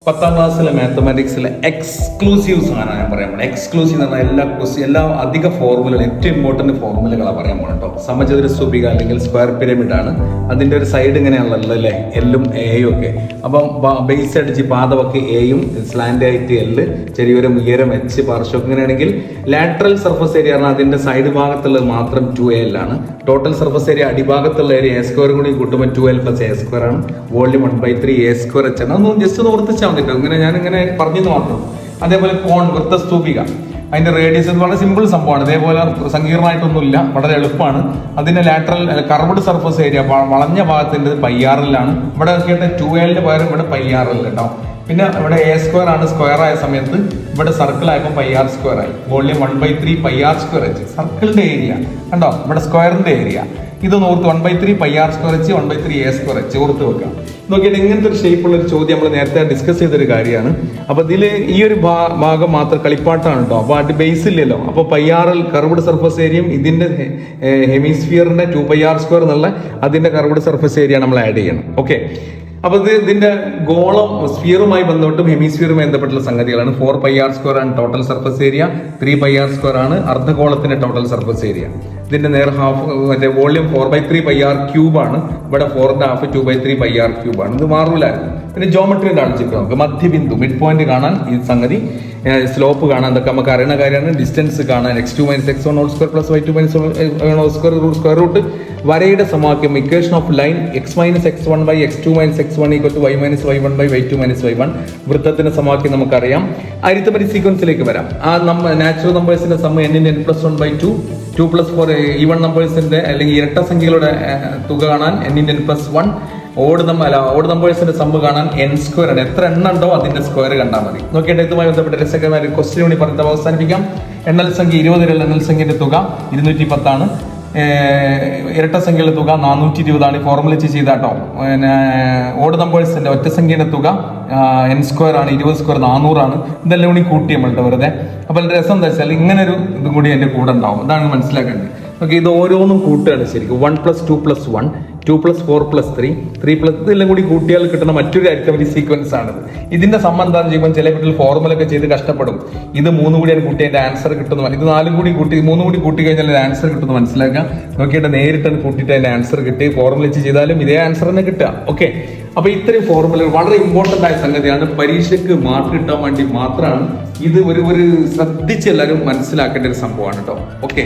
10ാം ക്ലാസ്സിലെ മാത്തമാറ്റിക്സിലെ എക്സ്ക്ലൂസീവ് സാധനമാണ് ഞാൻ പറയാൻ പോകുന്നത്. എക്സ്ക്ലൂസീവ് എന്ന് പറഞ്ഞാൽ എല്ലാ അധിക ഫോർമുലകൾ, ഏറ്റവും ഇമ്പോർട്ടൻറ്റ് ഫോർമുലകളാണ് പറയാൻ പോകുന്നത് കേട്ടോ. സമചതുരസ്തൂപിക അല്ലെങ്കിൽ സ്ക്വയർ പിരമിഡ് ആണ്. അതിൻ്റെ ഒരു സൈഡ് ഇങ്ങനെയാണല്ലോ അല്ലേ, എല്ലും എയും ഒക്കെ. അപ്പം ബേസ് അടിച്ച് പാദമൊക്കെ എയും, സ്ലാൻഡ് ആയിട്ട് എല്ല്, ചെറിയൊരു ഉയരം എച്ച്, പാർശ്വം ഇങ്ങനെയാണെങ്കിൽ ലാറ്ററൽ സർഫസ് ഏരിയ പറഞ്ഞാൽ അതിൻ്റെ സൈഡ് ഭാഗത്തുള്ളത് മാത്രം 2al ആണ്. ടോട്ടൽ സർഫസ് ഏരിയ അടിഭാഗത്തുള്ള ഏരിയ a സ്ക്വയർ കൂടി കൂട്ടുമ്പോൾ 2l + a സ്ക്വയർ ആണ്. വോളിയം 1/3 a സ്ക്വയർ h ആണ്. അതൊന്നും ജസ്റ്റ് ഒന്ന് ഓർത്തിച്ചാൽ മതി. ഇങ്ങനെ ഞാനിങ്ങനെ പറഞ്ഞെന്ന് മാത്രം. അതേപോലെ കോൺ, വൃത്തസ്തൂപിക, അതിന്റെ റേഡിയസ് വളരെ സിമ്പിൾ സംഭവമാണ്. ഇതേപോലെ സങ്കീർണമായിട്ടൊന്നുമില്ല, വളരെ എളുപ്പമാണ്. അതിന്റെ ലാറ്ററൽ കർവ്ഡ് സർഫസ് ഏരിയ വളഞ്ഞ ഭാഗത്തിന്റെ πrലാണ്. ഇവിടെ നോക്കിയിട്ട് 2l പകരം ഇവിടെ πrl കേട്ടോ. പിന്നെ ഇവിടെ a സ്ക്വയർ ആണ്, സ്ക്വയർ ആയ സമയത്ത് ഇവിടെ സർക്കിൾ ആയപ്പോൾ πr സ്ക്വയർ ആയി. Volume 1/3 πr square h. സർക്കിളിന്റെ ഏരിയ കണ്ടോ, ഇവിടെ സ്ക്വയറിന്റെ ഏരിയ. ഇതൊന്ന് ഓർത്ത് 1/3 πr square h, 1/3 a square h ഓർത്ത് വെക്കാം. നോക്കിയിട്ട് ഇങ്ങനത്തെ ഒരു ഷേപ്പുള്ള ഒരു ചോദ്യം നമ്മൾ നേരത്തെ ഡിസ്കസ് ചെയ്തൊരു കാര്യമാണ്. അപ്പൊ ഇതിൽ ഈ ഒരു ഭാഗം മാത്രം കളിപ്പാട്ടാണ് കേട്ടോ. അപ്പൊ അത് ബേസ് ഇല്ലല്ലോ. അപ്പൊ πrl കർവ്ഡ് സർഫസ് ഏരിയയും ഇതിന്റെ ഹെമിസ്ഫിയറിന്റെ 2πr സ്ക്വയർ എന്നുള്ള അതിന്റെ കർവ്ഡ് സർഫസ് ഏരിയ നമ്മൾ ആഡ് ചെയ്യണം. ഓക്കെ, അപ്പൊ ഇതിന്റെ ഗോളം സ്ഫിയറുമായി ബന്ധപ്പെട്ടും ഹെമിസ്ഫിയറുമായി ബന്ധപ്പെട്ടുള്ള സംഗതികളാണ്. 4πr സ്ക്വയർ ആണ് total surface area, 3πr square ആണ് അർദ്ധഗോളത്തിന്റെ ടോട്ടൽ സർഫസ് ഏരിയ. ഇതിന്റെ നേർ ഹാഫ് മറ്റേ വോളിയം 4/3 πr ക്യൂബ് ആണ്. ഇവിടെ 4.5 2/3 πr ക്യൂബ് ആണ്. ഇത് മാറൂലായിരുന്നു. പിന്നെ ജോമെട്രി കാണിച്ചിട്ട് നമുക്ക് മധ്യബിന്ദു, മിഡ് പോയിന്റ് കാണാൻ ഈ സംഗതി, സ്ലോപ്പ് കാണാൻ, ഇതൊക്കെ നമുക്ക് അറിയുന്ന കാര്യമാണ്. ഡിസ്റ്റൻസ് കാണാൻ x2 - x1 whole square + y2 - y1 whole square root. വരയുടെ സമവാക്യം, equation of line x - x1 / x2 - x1 = y - y1 / y2 - y1. വൃത്തത്തിന്റെ സമവാക്യം നമുക്കറിയാം. അരിത്തമെറ്റിക് സീക്വൻസിലേക്ക് വരാം. ആ നാച്ചുറൽ നമ്പേഴ്സിന്റെ സം n × n+1/2, 2 + 4 ഈവൺ നമ്പേഴ്സിന്റെ അല്ലെങ്കിൽ ഇരട്ട സംഖ്യകളുടെ തുക കാണാൻ n × n+1. ഓഡ് നമ്പേഴ്സിന്റെ സമ്മ് കാണാൻ n സ്ക്വയർ ആണ്. എത്ര എണ്ണം ഉണ്ടോ അതിന്റെ സ്ക്വയർ കണ്ടാൽ മതി. നോക്കിയിട്ട് ഇതുമായി ബന്ധപ്പെട്ട രസകരമായ ഒരു ക്വസ്റ്റ്യൻ കൂടി പറഞ്ഞിട്ട് അവസാനിപ്പിക്കാം. എണ്ണൽ സംഖ്യ 20 എണ്ണൽ സംഖ്യയുടെ തുക 210 ആണ്. ഇരട്ട സംഖ്യയുടെ തുക 420 ആണ്. ഫോർമുല ചെയ്താട്ടോ. പിന്നെ ഓഡ് നമ്പേഴ്സിന്റെ ഒറ്റ സംഖ്യയുടെ തുക n സ്ക്വയർ ആണ്, 20 സ്ക്വയർ 400 ആണ്. ഇതെല്ലാം കൂടി കൂട്ടി നമ്മളുടെ വെറുതെ. അപ്പൊ രസം എന്താ വെച്ചാൽ ഇങ്ങനെ ഒരു ഇതും കൂടി എന്റെ കൂടെ ഉണ്ടാവും. അതാണ് മനസ്സിലാക്കേണ്ടത്. ഓക്കെ, ഇത് ഓരോന്നും കൂട്ടുകയാണ് ശരിക്കും. 1 + 2 + 1, 2 + 4 + 3, 3 + ഇതെല്ലാം കൂടി കൂട്ടിയാൽ കിട്ടുന്ന മറ്റൊരു അരിത്തമെറ്റിക് സീക്വൻസ് ആണിത്. ഇതിന്റെ സംബന്ധം ചെയ്യുമ്പോൾ ചില കുട്ടികൾ ഫോർമുല ഒക്കെ ചെയ്ത് കഷ്ടപ്പെടും. ഇത് 3 കൂടി കൂട്ടി അതിന്റെ ആൻസർ കിട്ടുന്നു, ഇത് 4 കൂടി കൂട്ടി 3 കൂടി കൂട്ടി കഴിഞ്ഞാൽ ആൻസർ കിട്ടുന്നു മനസ്സിലാക്കാം. നോക്കിയിട്ട് നേരിട്ടാണ് കൂട്ടിയിട്ട് അതിന്റെ ആൻസർ കിട്ടി. ഫോർമുല ചെയ്താലും ഇതേ ആൻസർ തന്നെ കിട്ടുക. ഓക്കെ, അപ്പൊ ഇത്രയും ഫോർമുലകൾ വളരെ ഇമ്പോർട്ടന്റ് ആയ സംഗതിയാണ്. പരീക്ഷയ്ക്ക് മാർക്ക് കിട്ടാൻ വേണ്ടി മാത്രമാണ് ഇത്. ഒരു ശ്രദ്ധിച്ച് എല്ലാവരും മനസ്സിലാക്കേണ്ട ഒരു സംഭവമാണ് കേട്ടോ. ഓക്കെ.